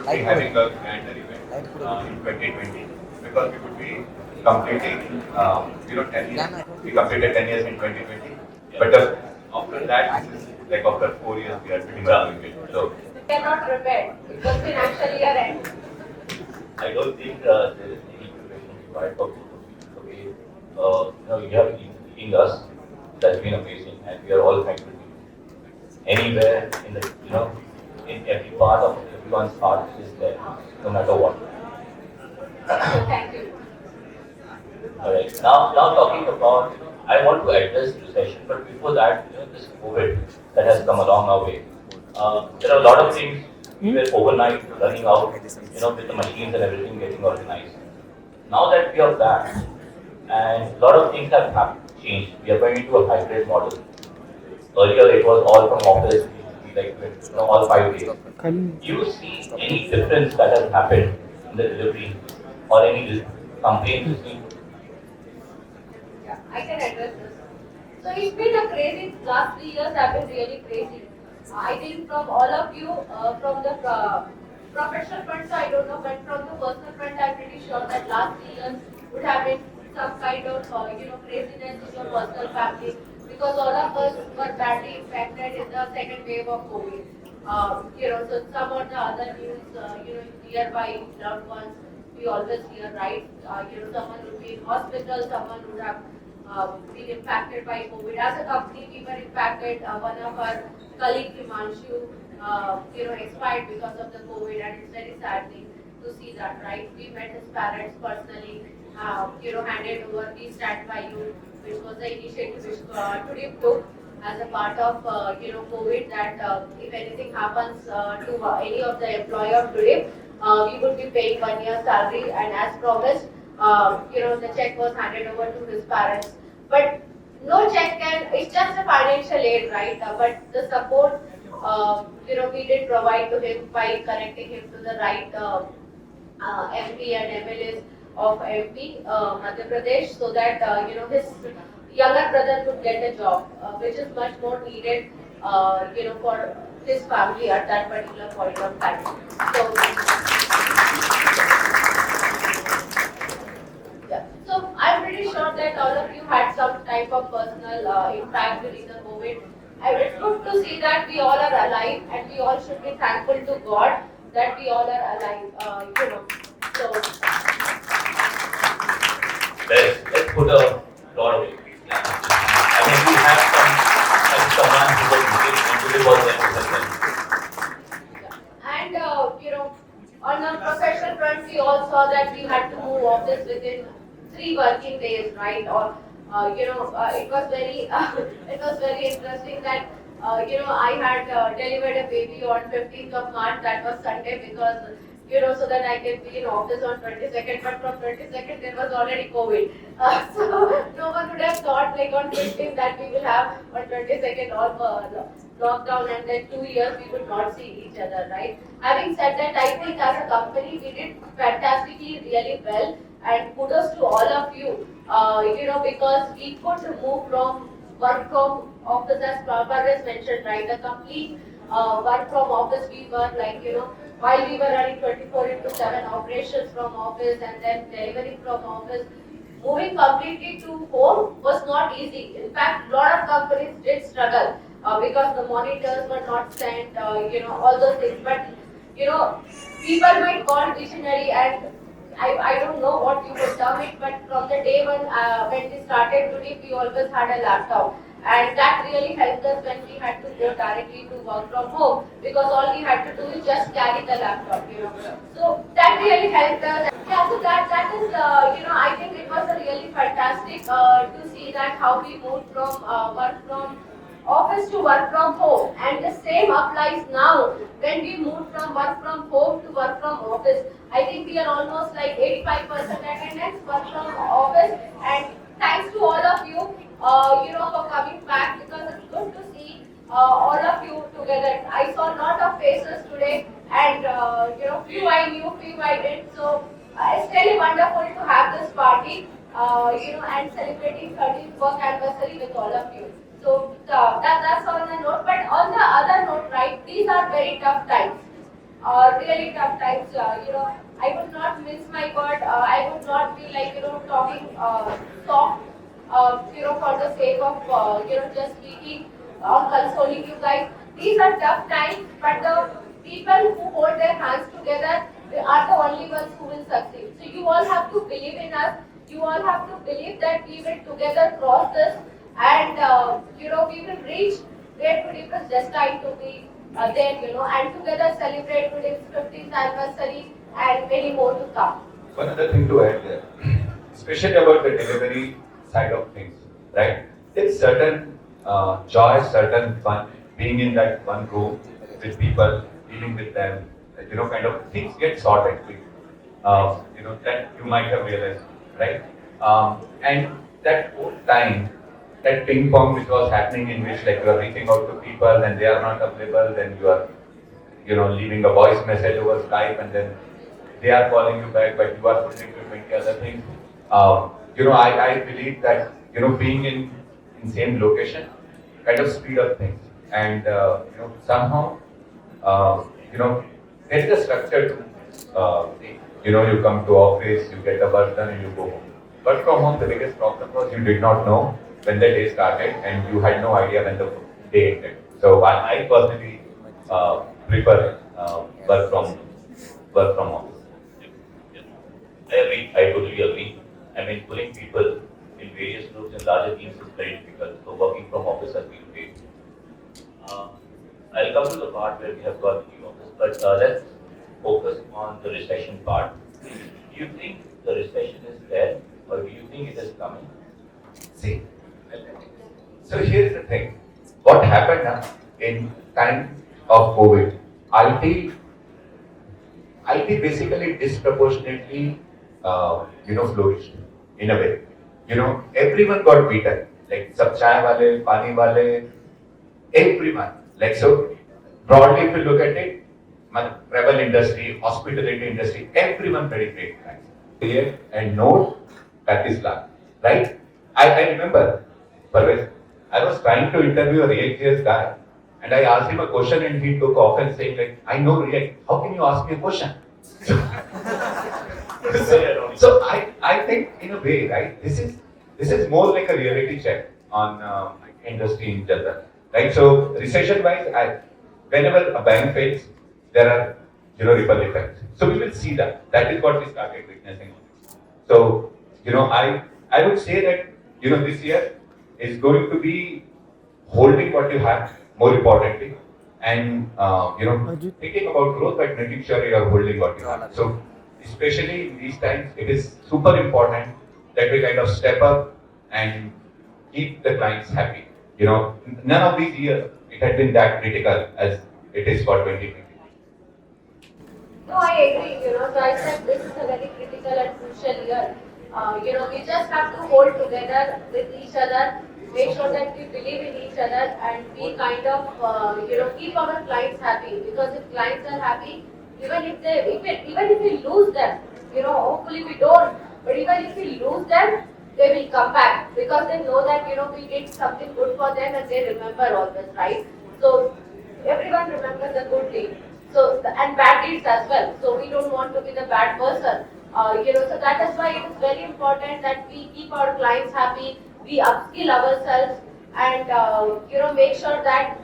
would be having a grander event in 2020 because we would be completing 10 years. We completed 10 years in 2020, but after that, this is like after 4 years we are pretty much doing it. So we are not prepared. It was financial year end. I don't think there is any preparation required for both of you. The way you have been leading us, that's been amazing, and we are all thankful to you. Anywhere in the in every part of everyone's heart is there, no matter what. Thank you. All right. Now talking about, I want to address recession, but before that, this COVID that has come along our way. There are a lot of things we were overnight running out, with the machines and everything getting organized. Now that we are back, and a lot of things have changed, we are going into a hybrid model. Earlier, it was all from office, like all 5 days. Do you see any difference that has happened in the delivery or any campaigns? Yeah, I can address this. So it's been a crazy, last 3 years have been really crazy. I think from all of you, from the professional front, so I don't know, but from the personal front, I'm pretty sure that last 3 years would have been some kind of, craziness in your personal family because all of us were badly impacted in the second wave of COVID. So some of the other news, nearby loved ones, we always hear, right? Someone would be in hospital, someone would have been impacted by COVID. As a company, we were impacted. One of our colleague, Himanshu, expired because of the COVID, and it's very sad thing to see that, right? We met his parents personally, handed over, we stand by you, which was the initiative which Tudip took as a part of, COVID, that if anything happens to any of the employee of Tudip, we would be paying 1 year salary, and as promised, the check was handed over to his parents. But no check it's just a financial aid, right? But the support, we did provide to him by connecting him to the right MP and MLAs of MP, Madhya Pradesh, so that, his younger brother could get a job, which is much more needed, for his family at that particular point of time. So I'm pretty sure that all of you had some type of personal impact during the COVID. And it's good to see that we all are alive, and we all should be thankful to God that we all are alive. So let's put a lot of it. I mean, we have someone who was was there as well. And on the professional front, we all saw that we had to move office within 3 working days, right? Or it was very it was very interesting that I had delivered a baby on 15th of March. That was Sunday because so that I can be in office on 22nd. But from 22nd there was already COVID, so no one would have thought like on 15th that we will have on 22nd all lockdown, and then 2 years we would not see each other, right? Having said that, I think as a company we did fantastically, really well, and kudos to all of you, because we could move from work from office, as Parvez mentioned, right? The complete work from office, we were like, while we were running 24/7 operations from office and then delivering from office, moving completely to home was not easy. In fact, a lot of companies did struggle because the monitors were not sent, all those things. But, people might call visionary, and I don't know what you would term it, but from the day when we started today, we always had a laptop. And that really helped us when we had to go directly to work from home, because all we had to do is just carry the laptop, So that really helped us. Yeah, so that is, I think it was a really fantastic to see that how we moved from work from office to work from home, and the same applies now when we move from work from home to work from office. I think we are almost like 85% attendance work from office, and thanks to all of you, for coming back, because it's good to see all of you together. I saw a lot of faces today, and few I knew, few I didn't. So it's really wonderful to have this party, and celebrating 13th work anniversary with all of you. So that's on the note. But on the other note, right, these are very tough times. really tough times. I would not mince my word. I would not be like talking soft. For the sake of just speaking or consoling you guys. These are tough times, but the people who hold their hands together, they are the only ones who will succeed. So you all have to believe in us. You all have to believe that we will together cross this, and we will reach where Tudip is destined to be there. And together celebrate Tudip's 50th anniversary and many more to come. One other thing to add there, especially about the delivery side of things, right? There's certain joy, certain fun being in that one room with people, dealing with them, kind of things get sorted quick. That you might have realized, right? And that whole time, that ping pong which was happening in which like you are reaching out to people and they are not available, then you are, leaving a voice message over Skype and then they are calling you back, but you are putting to 20 other things. I believe that, being in same location kind of speed up things. And, somehow, there is a structure to, you come to office, you get the work done and you go home. But from home, the biggest problem was you did not know when the day started and you had no idea when the day ended. So I personally prefer work from home. I agree. I totally agree. I mean, pulling people in various groups and larger teams is very difficult. So working from office has been great. I'll come to the part where we have got the office, but let's focus on the recession part. Do you think the recession is there, or do you think it is coming? See, so here's the thing. What happened in time of COVID, IT basically disproportionately, flourished in a way. Everyone got beaten. Like sab chai wale, pani wale, everyone. Like so, broadly, if you look at it, travel industry, hospitality industry, everyone very great. Right? And note that is luck, right? I remember, Parvez, I was trying to interview a React.js guy, and I asked him a question, and he took off and saying like, "I know React. How can you ask me a question?" So I think in a way, right? This is more like a reality check on industry in general, right? So recession wise, whenever a bank fails, there are ripple effects. So we will see that. That is what we started witnessing. So I would say that this year is going to be holding what you have more importantly, and thinking about growth, but making sure you are holding what you have. So especially in these times, it is super important that we kind of step up and keep the clients happy. None of these years it had been that critical as it is for 2020. No, I agree. So I said this is a very critical and crucial year. We just have to hold together with each other, make sure that we believe in each other, and we kind of, keep our clients happy. Because if clients are happy, even if we lose them, hopefully we don't, but even if we lose them, they will come back because they know that we did something good for them and they remember always, right? So everyone remembers the good deed. So and bad deeds as well. So we don't want to be the bad person. So that is why it is very important that we keep our clients happy, we upskill ourselves, and make sure that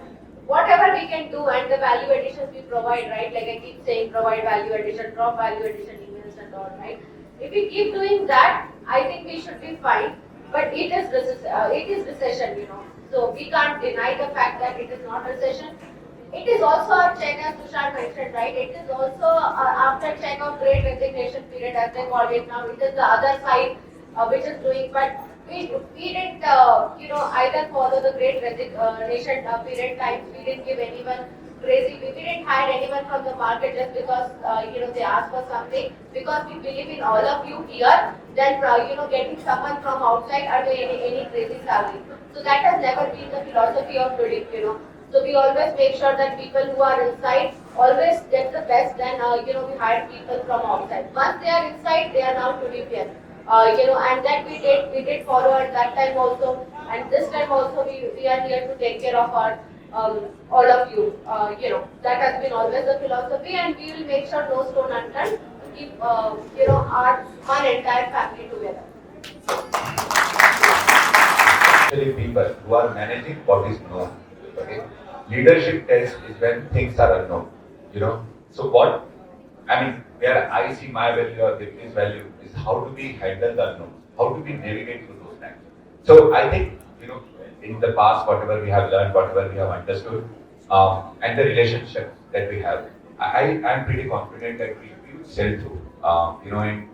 whatever we can do and the value additions we provide, right? Like I keep saying, provide value addition, drop value addition emails and all, right? If we keep doing that, I think we should be fine. But it is recession, So we can't deny the fact that it is not recession. It is also a check, as Tushar mentioned, right? It is also after check of great resignation period, as they call it now. It is the other side which is doing, but we didn't, either follow the great resignation period times. We didn't give anyone crazy. We didn't hire anyone from the market just because, they asked for something. Because we believe in all of you here, then, getting someone from outside at any crazy salary. So that has never been the philosophy of Tudip, So we always make sure that people who are inside always get the best. Then we hire people from outside. Once they are inside, they are now Tudipian. And that we did follow at that time also, and this time also we are here to take care of our all of you. That has been always the philosophy, and we will make sure no stone unturned to keep, our entire family together. Actually, people who are managing what is known. Okay, leadership test is when things are unknown. So what I mean, where I see my value or Dipti's value is how do we handle the unknown? How do we navigate through those times? So I think, in the past, whatever we have learned, whatever we have understood, and the relationships that we have, I am pretty confident that we will sail through, and,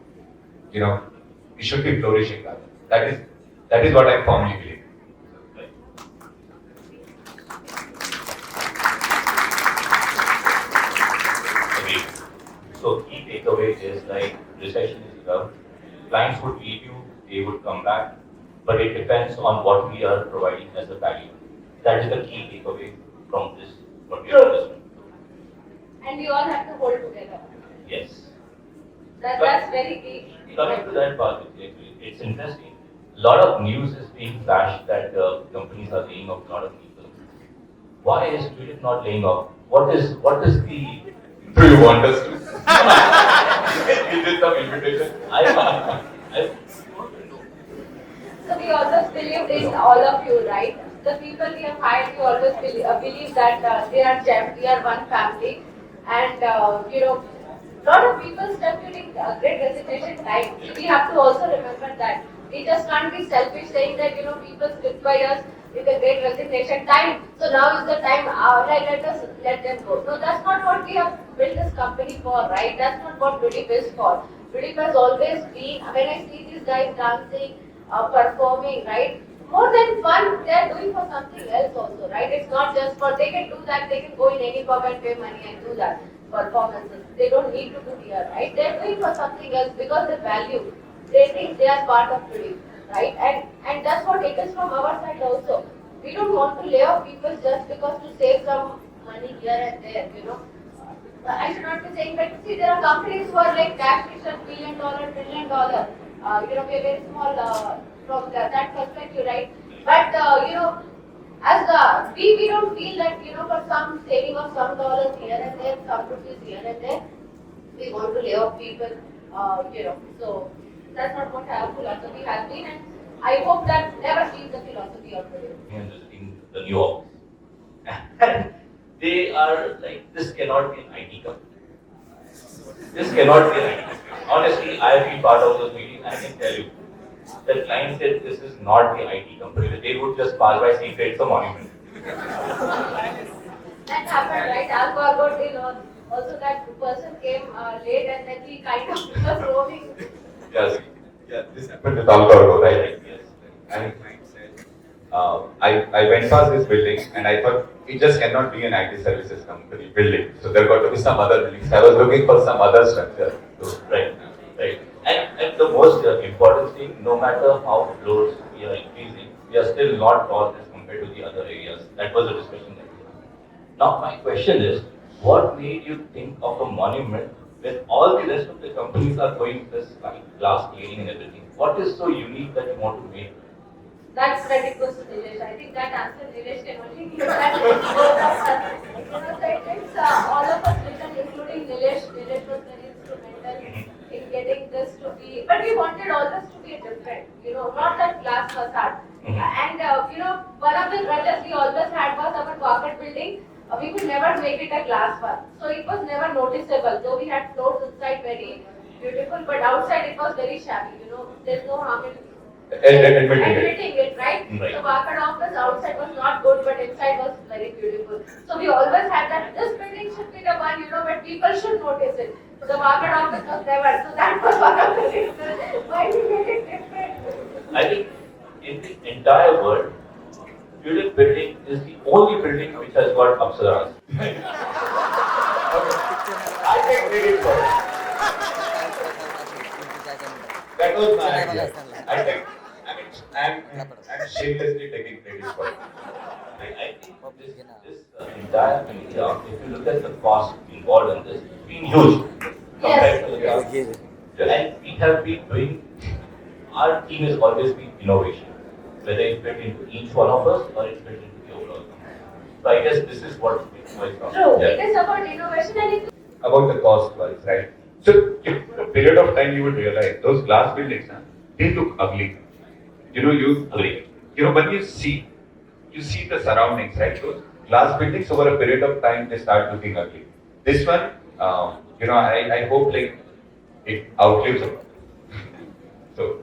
we should be flourishing rather. That is what I firmly believe. Agreed. So key takeaway is like recession is love. Clients would leave you, they would come back, but it depends on what we are providing as a value. That is the key takeaway from this what we have understood. And we all have to hold together. Yes. That's very key. Coming to that part, it's interesting. A lot of news is being flashed that companies are laying off a lot of people. Why is Tudip not laying off? What is the? Do you want us to? Is it some invitation? I So we always believed in all of you, right? The people we have hired, we always believe that they are gems, we are one family, and lot of people step during great resignation time. We have to also remember that we just can't be selfish saying that people stick by us with the great resignation time. So now is the time. Let them go. No, that's not what we have built this company for, right? That's not what Tudip is for. Tudip has always been. When I see these guys dancing, performing, right? More than fun, they are doing for something else also, right? It's not just for they can do that. They can go in any pub and pay money and do that performances. They don't need to do here, right? They're doing for something else because they value. They think they are part of Tudip, right? And that's what it is from our side also. We don't want to lay off people just because to save some money here and there. I should not be saying that. See, there are companies who are like cash rich and $1 billion, $1 trillion. We are very small from that perspective, right? But as we don't feel that for some saving of some dollars here and there, some rupees here and there, we want to lay off people. So that's not what our philosophy has been, and I hope that never leaves the philosophy of today. in the new office. And they are like, this cannot be an IT company. This cannot be an IT company. Honestly, I have been part of those meetings. I can tell you, the client said this is not the IT company. They would just pass by saying it's a monument. That happened, right? Algo did also that person came late and then he kind of was roaming. Yes. Yeah, this happened with Alcorgo, right? Yes. And I went past this building and I thought it just cannot be an IT services company building. So there got to be some other buildings. I was looking for some other structure. Right. And the most important thing, no matter how floors we are increasing, we are still not tall as compared to the other areas. That was the discussion that we had. Now my question is, what made you think of a monument when all the rest of the companies are going this like glass cleaning and everything? What is so unique that you want to make? That's credit goes to Nilesh. I think that answer Nilesh can only give that. It's all of us written, including Nilesh. Nilesh was very instrumental in getting this to be. But we wanted all this to be different, not that glass facade. And one of the grudges we always had was our corporate building. We could never make it a glass one, so it was never noticeable. Though we had floors inside very beautiful, but outside it was very shabby. There's no harm in admitting it, right? The market office outside was not good, but inside was very beautiful. So we always had that this building should be the one, but people should notice it. So the market office was never. So that was one of the reasons why we made it different. I think in the entire world, Tudip building is the only building which has got apsaras. I take credit for it. That was my idea. I'm shamelessly taking credit for it. I think this entire India, if you look at the cost involved in this, it's been huge compared to the past. And we have been doing, our team has always been innovation, whether it's built into each one of us or it's built into the overall company. So I guess this is what it's going on. True. It is about innovation and it about the cost wise, right? So, if for a period of time you would realize those glass buildings, they look ugly. Agree. When you see the surroundings, right? Those glass buildings over a period of time they start looking ugly. This one, I hope like it outlives it. So,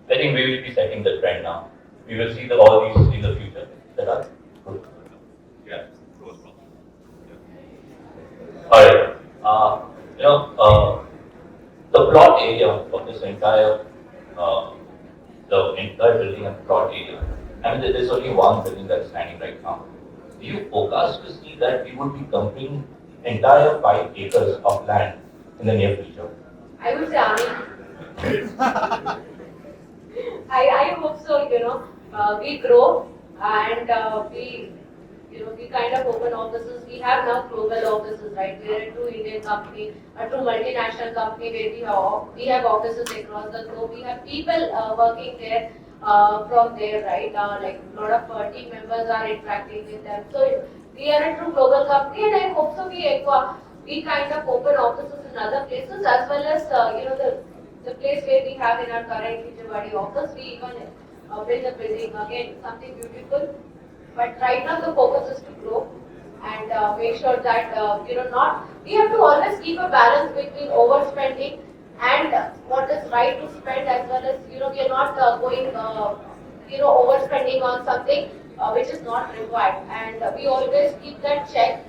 I think we will be setting the trend now. We will see all these in the future that are good. yeah. All right. The plot area of this entire, the entire building and plot area. I mean, there's only one building that's standing right now. Do you forecast to see that we would be completing entire 5 acres of land in the near future? I would say, I hope so, we grow and we kind of open offices. We have now global offices, right? We are a true Indian company, a true multinational company where we have offices across the globe. We have people working there from there, right? Like a lot of team members are interacting with them. So we are a true global company, and I hope so we kind of open offices in other places as well as the place where we have in our current Vijayawada office. We even build a building again, something beautiful. But right now the focus is to grow and make sure that not we have to always keep a balance between overspending and what is right to spend, as well as we are not going overspending on something which is not required, and we always keep that check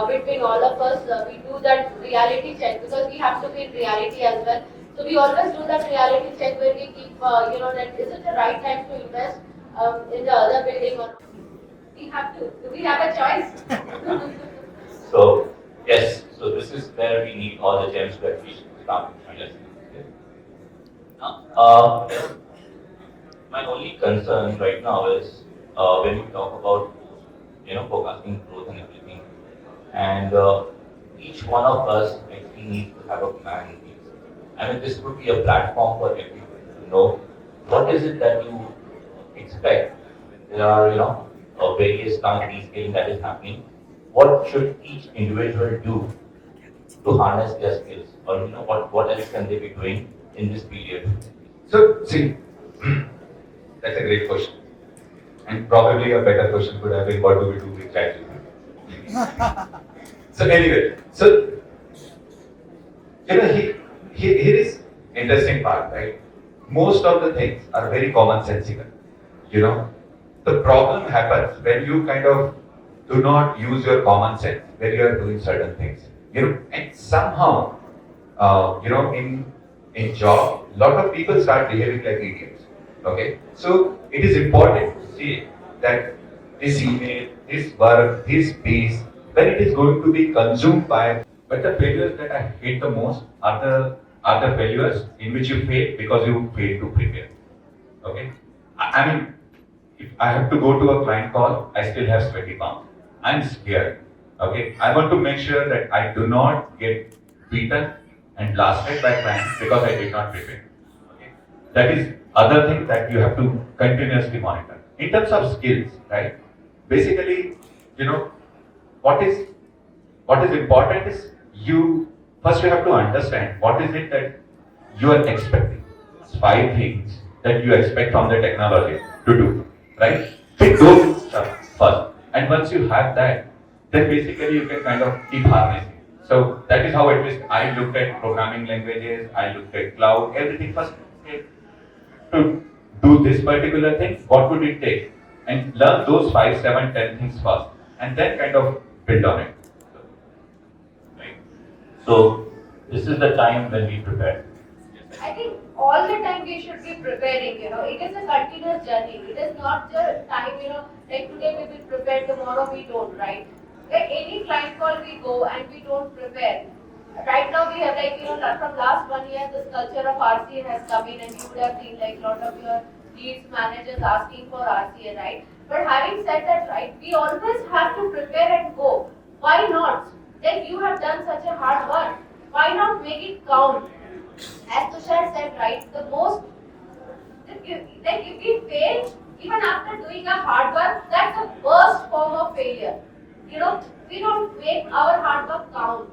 between all of us. We do that reality check because we have to be in reality as well. So we always do that reality check where we keep that is it the right time to invest in the other building or not. We have to. Do we have a choice? So, yes, so this is where we need all the gems that we start. Now, my only concern right now is when we talk about forecasting growth and everything, and each one of us actually needs to have a plan. I mean, this would be a platform for everyone to know what is it that you expect. There are various kind of reskilling that is happening. What should each individual do to harness their skills, or what else can they be doing in this period? So, see, that's a great question. And probably a better question could have been, what do we do with ChatGPT? So anyway, here is interesting part, right? Most of the things are very commonsensical. The problem happens when you kind of do not use your common sense when you are doing certain things. And somehow, in job, lot of people start behaving like idiots. Okay, so it is important to see that this email, this work, this piece, when it is going to be consumed by. But the failures that I hate the most are the failures in which you fail because you fail to prepare. Okay, I mean, if I have to go to a client call, I still have sweaty palms. I'm scared. Okay, I want to make sure that I do not get beaten and blasted by clients because I did not prepare. Okay, that is other thing that you have to continuously monitor. In terms of skills, right? Basically, what is important is you have to understand what is it that you are expecting. 5 things that you expect from the technology to do, right? Pick those stuff first, and once you have that, then basically you can kind of keep harnessing. So that is how at least I looked at programming languages, I looked at cloud, everything first. Okay, to do this particular thing, what would it take? And learn those 5, 7, 10 things first, and then kind of build on it. Right. So this is the time when we prepare. I think all the time we should be preparing, it is a continuous journey. It is not the time, like today we will prepare, tomorrow we don't, right? Like any client call we go and we don't prepare. Right now we have from last 1 year this culture of RCA has come in, and you would have seen like a lot of your leads managers asking for RCA, right? But having said that, right, we always have to prepare and go. Why not? Then you have done such a hard work. Why not make it count? As Tushar said, right, the most, like if we fail, even after doing a hard work, that's the worst form of failure. we don't make our hard work count.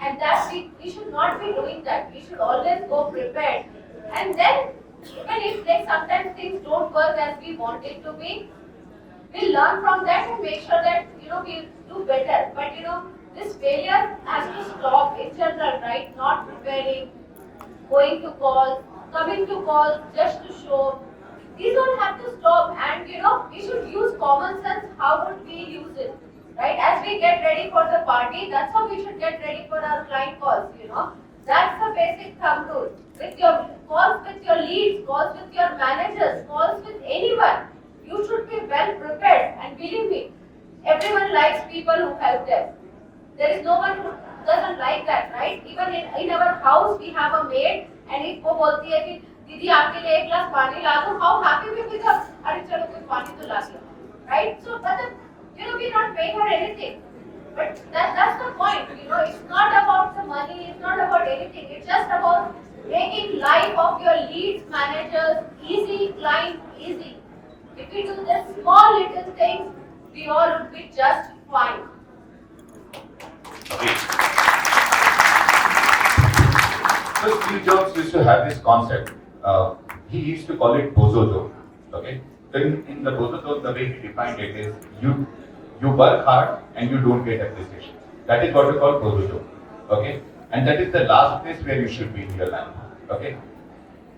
And that we should not be doing that. We should always go prepared. And then, even if like sometimes things don't work as we want it to be, we learn from that and make sure that we do better. But this failure has to stop in general, right? Not preparing, going to calls, coming to calls just to show. These all have to stop, and we should use common sense. How would we use it? Right? As we get ready for the party, that's how we should get ready for our client calls. That's the basic thumb rule. With your calls with your leads, calls with your managers, calls with anyone, you should be well prepared. And believe me, everyone likes people who help them. There is no one who doesn't like that, right? Even in our house, we have a maid, and if वो बोलती है कि दीदी आपके लिए एक गिलास पानी ला दूँ, how happy we become. अरे चलो कुछ पानी तो ला दिया, right? So, we're not paying her anything. But that's the point. It's not about the money. It's not about anything. It's just about making life of your leads, managers easy, client easy. If we do this small little things, we all would be just fine. So Steve Jobs used to have this concept. He used to call it bozo zone. Okay. Then in the bozo zone, the way he defined it is you work hard and you don't get appreciation. That is what we call bozo zone. Okay. And that is the last place where you should be in your life. Okay.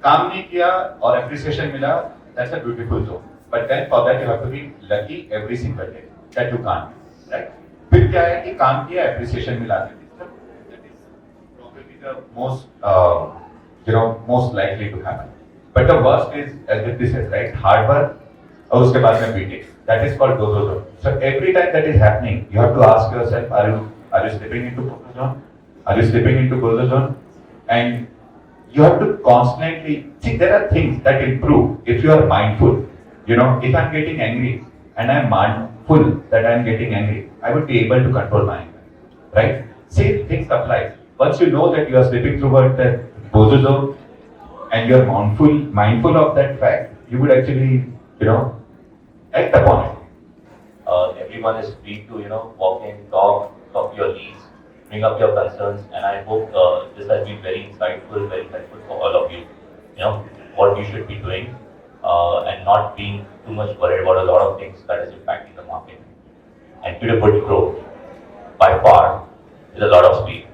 काम नहीं किया और appreciation मिला, that's a beautiful zone. But then for that you have to be lucky every single day. That you can't. Right. फिर क्या है कि काम किया appreciation मिला that is probably the most likely to happen. But the worst is, as Dipti says, right, hard work और उसके बाद में beating. That is called bozo zone. So every time that is happening, you have to ask yourself, are you slipping into bozo zone? Are you slipping into bozo zone? And you have to constantly see there are things that improve if you are mindful. If I'm getting angry and I'm mindful that I'm getting angry, I would be able to control my anger. Right? Same things apply. Once you know that you are slipping toward that bozo zone and you are mindful of that fact, you would actually, act upon it. Everyone is free to, walk in, talk to your leads, bring up your concerns, and I hope this has been very insightful, very helpful for all of you. What you should be doing, and not being too much worried about a lot of things that is impacting the market. And Tudip would grow by far with a lot of speed.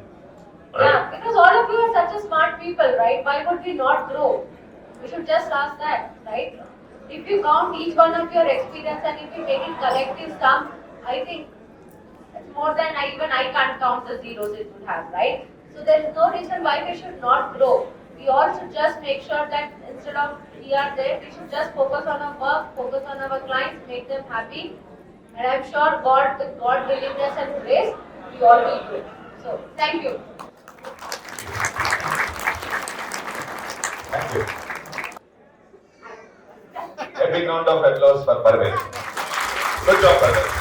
Right? Yeah, because all of you are such a smart people, right? Why would we not grow? We should just ask that, right? If you count each one of your experience and if you make it collective sum, I think it's more than even I can't count the zeros it would have, right? So there is no reason why we should not grow. We all should just make sure that instead of we are there, we should just focus on our work, focus on our clients, make them happy. And I'm sure God, with God's willingness and grace, we all will grow. So thank you. Thank you. A big round of applause for Parvez. Good job, brother.